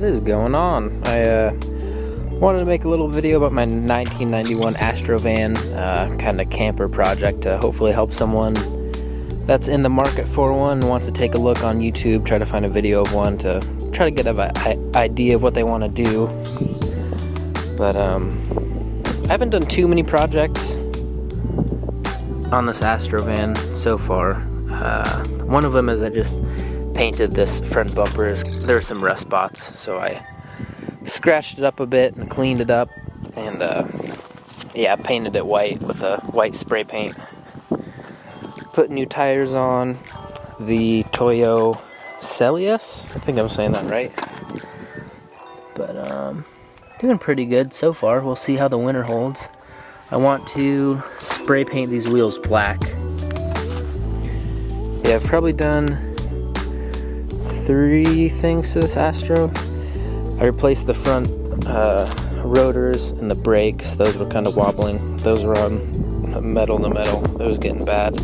What is going on? I wanted to make a little video about my 1991 Astro van, kind of camper project to hopefully help someone that's in the market for one and wants to take a look on YouTube, try to find a video of one to try to get an idea of what they want to do. But I haven't done too many projects on this Astro van so far. One of them is I just painted this front bumper. There were some rust spots, so I scratched it up a bit and cleaned it up, and yeah, painted it white with a white spray paint. Put new tires on the Toyo Celius. I think I'm saying that right. But doing pretty good so far. We'll see how the winter holds. I want to spray paint these wheels black. Yeah, I've probably done 3 things to this Astro. I replaced the front rotors and the brakes. Those were kind of wobbling. Those were on metal to metal. It was getting bad.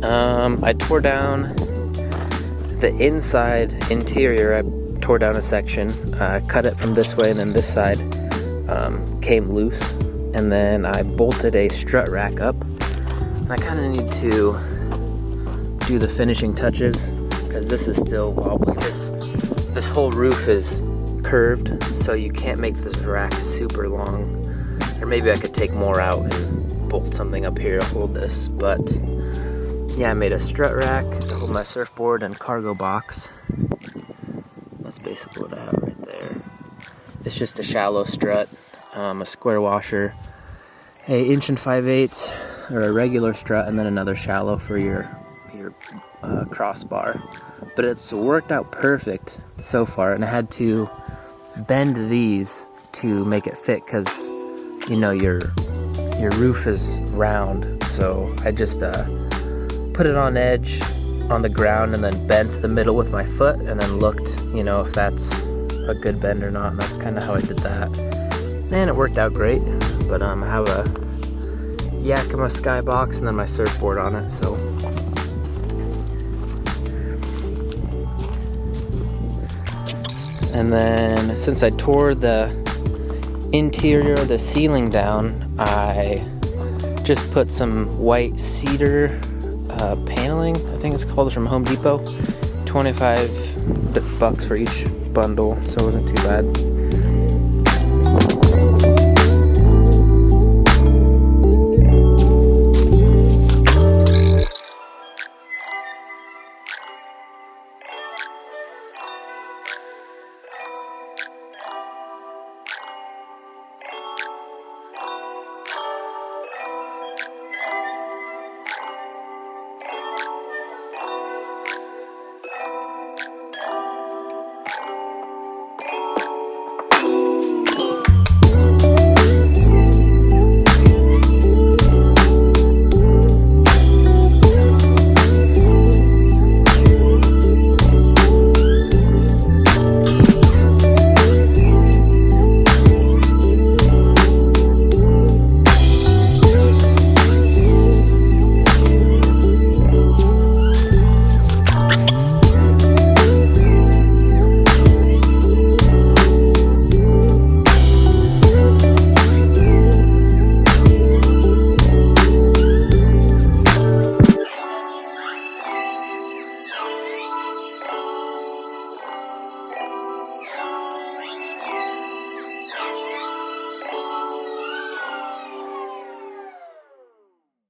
I tore down the inside interior. I tore down a section, cut it from this way, and then this side came loose. And then I bolted a strut rack up. And I kind of need to do the finishing touches because this is still wobbly. This whole roof is curved, so you can't make this rack super long. Or maybe I could take more out and bolt something up here to hold this. But yeah, I made a strut rack to hold my surfboard and cargo box. That's basically what I have right there. It's just a shallow strut, a square washer, a 1 5/8 or a regular strut, and then another shallow for your crossbar. But it's worked out perfect so far, and I had to bend these to make it fit because you know your roof is round. So I just put it on edge on the ground and then bent the middle with my foot and then looked, you know, if that's a good bend or not, and that's kind of how I did that. And it worked out great. But I have a Yakima skybox and then my surfboard on it, so and then since I tore the interior of the ceiling down, I just put some white cedar paneling, I think it's called, from Home Depot. $25 for each bundle, so it wasn't too bad.